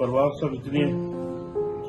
परिवार सब इतने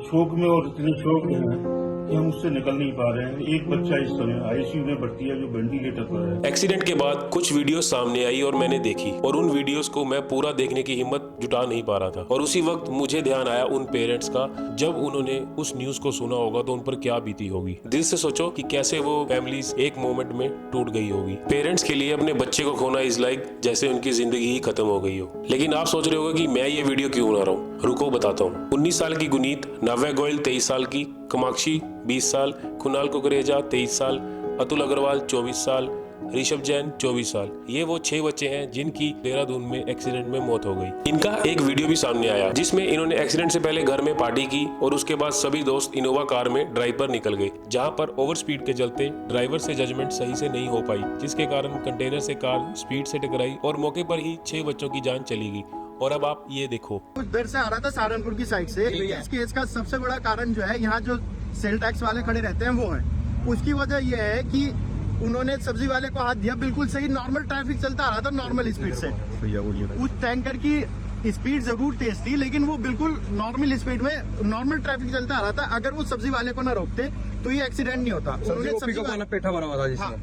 शोक में और इतने शोक में है कि हम उससे निकल नहीं पा रहे हैं। एक बच्चा इस समय आईसीयू में भर्ती है जो वेंटिलेटर पर है। एक्सीडेंट के बाद कुछ वीडियो सामने आई और मैंने देखी, और उन वीडियोस को मैं पूरा देखने की हिम्मत जुटा नहीं पा रहा था। और उसी वक्त मुझे ध्यान आया उन पेरेंट्स का, जब उन्होंने उस न्यूज को सुना होगा तो उन पर क्या बीती होगी। दिल से सोचो कि कैसे वो फैमिलीज एक मोमेंट में टूट गई होगी। पेरेंट्स के लिए अपने बच्चे को खोना इज लाइक जैसे उनकी जिंदगी ही खत्म हो गई हो। लेकिन आप सोच रहे होगे कि मैं ये वीडियो क्यों बना रहा हूँ। रुको बताता हूँ। 19 साल की गुनीत, नव्या गोयल 23 साल की, कमाक्षी 20 साल, कुणाल कुकरेजा 23 साल, अतुल अग्रवाल 24 साल, ऋषभ जैन 24 साल, ये वो 6 बच्चे हैं जिनकी देहरादून में एक्सीडेंट में मौत हो गई। इनका एक वीडियो भी सामने आया जिसमें इन्होंने एक्सीडेंट से पहले घर में पार्टी की और उसके बाद सभी दोस्त इनोवा कार में ड्राइव पर निकल गए, जहां पर ओवर स्पीड के चलते ड्राइवर से जजमेंट सही से नहीं हो पाई, जिसके कारण कंटेनर से कार स्पीड से टकराई और मौके पर ही 6 बच्चों की जान चली गई। और अब आप ये देखो, उधर से आ रहा था सहारनपुर की साइड से। इस केस का सबसे बड़ा कारण जो है, यहाँ जो सेल टैक्स वाले खड़े रहते हैं वो है। उसकी वजह यह है कि उन्होंने सब्जी वाले को हाथ दिया, बिल्कुल सही नॉर्मल ट्रैफिक चलता आ रहा था नॉर्मल स्पीड से। उस टैंकर की स्पीड जरूर तेज थी, लेकिन वो बिल्कुल नॉर्मल स्पीड में नॉर्मल ट्रैफिक चलता आ रहा था। अगर वो सब्जी वाले को ना रोकते तो ये एक्सीडेंट नहीं होता।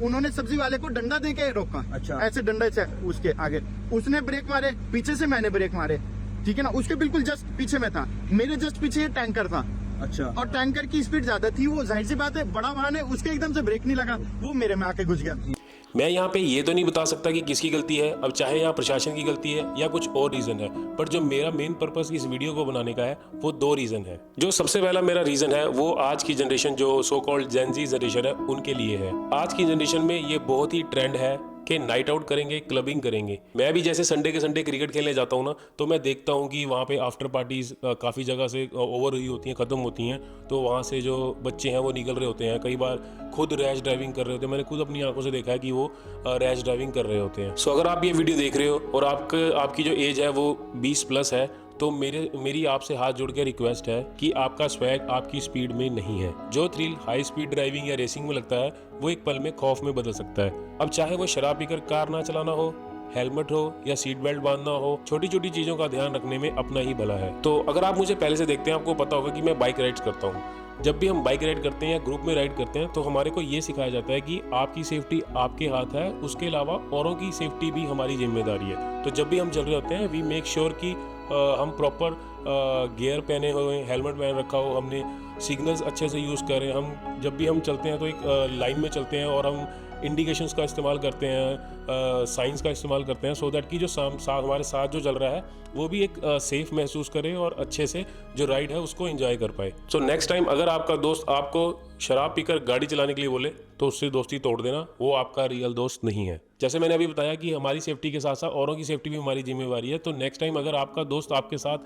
उन्होंने सब्जी वाले को डंडा दे के रोका। अच्छा। ऐसे डंडे से उसके आगे उसने ब्रेक मारे, पीछे से मैंने ब्रेक मारे, ठीक है ना। उसके बिल्कुल जस्ट पीछे में था, मेरे जस्ट पीछे टैंकर था। अच्छा। और टैंकर की स्पीड ज्यादा थी, वो जाहिर सी बात है बड़ा वाहन है, उसके एकदम से ब्रेक नहीं लगा, वो मेरे में आके घुस गया। मैं यहाँ पे ये तो नहीं बता सकता कि किसकी गलती है, अब चाहे यहाँ प्रशासन की गलती है या कुछ और रीजन है, पर जो मेरा मेन पर्पस इस वीडियो को बनाने का है वो 2 रीजन है। जो सबसे पहला मेरा रीजन है वो आज की जनरेशन, जो so called Gen Z generation है, उनके लिए है। आज की जनरेशन में ये बहुत ही ट्रेंड है कि नाइट आउट करेंगे, क्लबिंग करेंगे। मैं भी जैसे संडे के संडे क्रिकेट खेलने जाता हूँ ना, तो मैं देखता हूँ कि वहाँ पे आफ्टर पार्टीज काफ़ी जगह से ओवर हुई होती हैं, ख़त्म होती हैं, तो वहाँ से जो बच्चे हैं वो निकल रहे होते हैं। कई बार खुद रैश ड्राइविंग कर रहे होते हैं, मैंने खुद अपनी आंखों से देखा है कि वो रैश ड्राइविंग कर रहे होते हैं। सो अगर आप ये वीडियो देख रहे हो और आपकी जो एज है वो 20+ है, तो मेरी आपसे हाथ जोड़ के रिक्वेस्ट है कि आपका स्वैग आपकी स्पीड में नहीं है। जो थ्रिल हाई स्पीड ड्राइविंग या रेसिंग में लगता है वो एक पल में खौफ में बदल सकता है। अब चाहे वो शराब पीकर कार ना चलाना हो, हेलमेट हो या सीट बेल्ट बांधना हो, छोटी छोटी चीजों का ध्यान रखने में अपना ही भला है। तो अगर आप मुझे पहले से देखते हैं, आपको पता होगा कि मैं बाइक राइड्स करता हूँ। जब भी हम बाइक राइड करते हैं या ग्रुप में राइड करते हैं तो हमारे को ये सिखाया जाता है कि आपकी सेफ्टी आपके हाथ है, उसके अलावा औरों की सेफ्टी भी हमारी जिम्मेदारी है। तो जब भी हम चल रहे होते हैं वी मेक श्योर कि हम प्रॉपर गियर पहने हुए, हेलमेट पहन रखा हो, हमने सिग्नल्स अच्छे से यूज़ करें। हम जब भी हम चलते हैं तो एक लाइन में चलते हैं और हम इंडिकेशंस का इस्तेमाल करते हैं, साइंस का इस्तेमाल करते हैं, सो दैट कि जो हमारे साथ जो चल रहा है वो भी एक सेफ महसूस करे और अच्छे से जो राइड है उसको एंजॉय कर पाए। सो नेक्स्ट टाइम अगर आपका दोस्त आपको शराब पीकर गाड़ी चलाने के लिए बोले तो उससे दोस्ती तोड़ देना, वो आपका रियल दोस्त नहीं है। जैसे मैंने अभी बताया कि हमारी सेफ्टी के साथ साथ औरों की सेफ्टी भी हमारी जिम्मेवारी है। तो नेक्स्ट टाइम अगर आपका दोस्त आपके साथ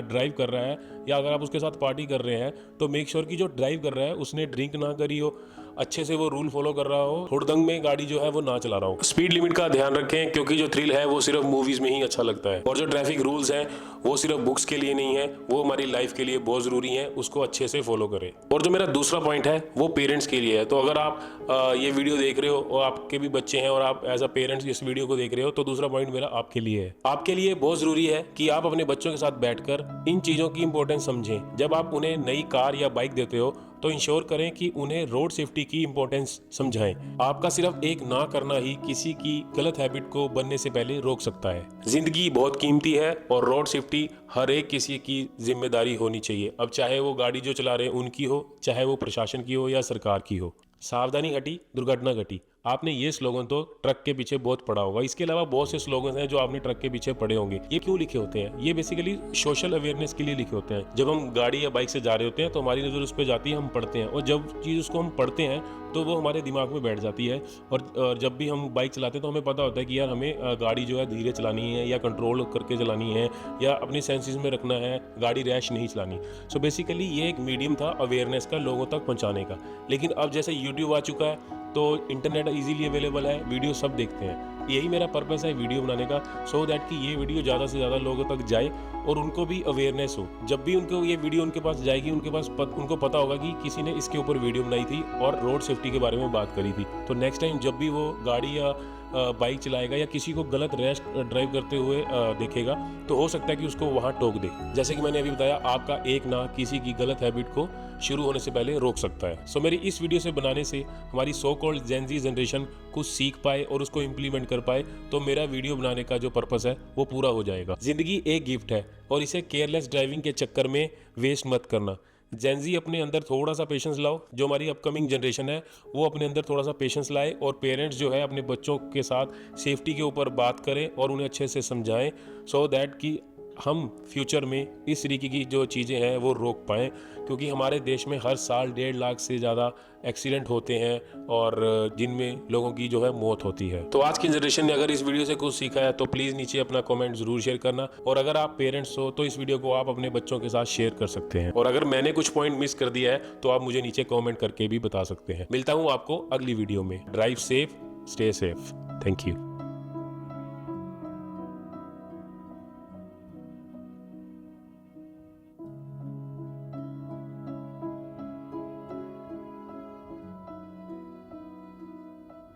ड्राइव कर रहा है या अगर आप उसके साथ पार्टी कर रहे हैं तो मेक श्योर कि जो ड्राइव कर रहा है उसने ड्रिंक ना करी हो, अच्छे से वो रूल फॉलो कर रहा हो, हुड़दंग में गाड़ी जो है वो ना चला रहा हो। स्पीड लिमिट का ध्यान रखें, क्योंकि जो थ्रिल है वो सिर्फ मूवीज में ही अच्छा लगता है, और जो ट्रैफिक रूल्स हैं वो सिर्फ बुक्स के लिए नहीं है, वो हमारी लाइफ के लिए बहुत जरूरी है, उसको अच्छे से फॉलो करें। और जो मेरा दूसरा पॉइंट है वो पेरेंट्स के लिए है। तो अगर आप ये वीडियो देख रहे हो और आपके भी बच्चे हैं और आप एज अ पेरेंट्स इस वीडियो को देख रहे हो, तो दूसरा पॉइंट मेरा आपके लिए है। आपके लिए बहुत जरूरी है कि आप अपने बच्चों के साथ बैठकर इन चीजों की इंपॉर्टेंस समझें। जब आप उन्हें नई कार या बाइक देते हो तो इंश्योर करें कि उन्हें रोड सेफ्टी की इंपॉर्टेंस समझाएं। आपका सिर्फ एक ना करना ही किसी की गलत हैबिट को बनने से पहले रोक सकता है। जिंदगी बहुत कीमती है और रोड सेफ्टी हर एक किसी की जिम्मेदारी होनी चाहिए। अब चाहे वो गाड़ी जो चला रहे हैं उनकी हो, चाहे वो प्रशासन की हो या सरकार की हो। सावधानी हटी दुर्घटना घटी। आपने ये स्लोगन तो ट्रक के पीछे बहुत पढ़ा होगा। इसके अलावा बहुत से स्लोगन हैं जो आपने ट्रक के पीछे पढ़े होंगे। ये क्यों लिखे होते हैं? ये बेसिकली सोशल अवेयरनेस के लिए लिखे होते हैं। जब हम गाड़ी या बाइक से जा रहे होते हैं तो हमारी नजर उस पर जाती है, हम पढ़ते हैं, और जब चीज उसको हम पढ़ते हैं तो वो हमारे दिमाग में बैठ जाती है। और जब भी हम बाइक चलाते हैं तो हमें पता होता है कि यार हमें गाड़ी जो है धीरे चलानी है या कंट्रोल करके चलानी है या अपनी सेंसेस में रखना है, गाड़ी रैश नहीं चलानी। सो बेसिकली ये एक मीडियम था अवेयरनेस का, लोगों तक पहुंचाने का। लेकिन अब जैसे यूट्यूब आ चुका है तो इंटरनेट इजीली अवेलेबल है, वीडियो सब देखते हैं। यही मेरा पर्पस है वीडियो बनाने का, सो दैट कि ये वीडियो ज़्यादा से ज़्यादा लोगों तक जाए और उनको भी अवेयरनेस हो। जब भी उनको ये वीडियो उनके पास जाएगी उनको पता होगा कि किसी ने इसके ऊपर वीडियो बनाई थी और रोड सेफ्टी के बारे में बात करी थी। तो नेक्स्ट टाइम जब भी वो गाड़ी या बाइक चलाएगा या किसी को गलत रैश ड्राइव करते हुए देखेगा तो हो सकता है कि उसको वहाँ टोक दे। जैसे कि मैंने अभी बताया, आपका एक ना किसी की गलत हैबिट को शुरू होने से पहले रोक सकता है। सो मेरी इस वीडियो से बनाने से हमारी so called Gen Z generation कुछ सीख पाए और उसको इम्प्लीमेंट कर पाए, तो मेरा वीडियो बनाने का जो पर्पस है वो पूरा हो जाएगा। जिंदगी एक गिफ्ट है और इसे केयरलेस ड्राइविंग के चक्कर में वेस्ट मत करना। जेन ज़ी अपने अंदर थोड़ा सा पेशेंस लाओ, जो हमारी अपकमिंग जनरेशन है वो अपने अंदर थोड़ा सा पेशेंस लाए, और पेरेंट्स जो है अपने बच्चों के साथ सेफ्टी के ऊपर बात करें और उन्हें अच्छे से समझाएं, सो दैट कि हम फ्यूचर में इस तरीके की जो चीज़ें हैं वो रोक पाएँ, क्योंकि हमारे देश में हर साल 1.5 लाख से ज़्यादा एक्सीडेंट होते हैं और जिनमें लोगों की जो है मौत होती है। तो आज की जनरेशन ने अगर इस वीडियो से कुछ सीखा है तो प्लीज़ नीचे अपना कमेंट ज़रूर शेयर करना, और अगर आप पेरेंट्स हो तो इस वीडियो को आप अपने बच्चों के साथ शेयर कर सकते हैं, और अगर मैंने कुछ पॉइंट मिस कर दिया है तो आप मुझे नीचे कॉमेंट करके भी बता सकते हैं। मिलता हूँ आपको अगली वीडियो में। Drive safe, stay safe. Thank you.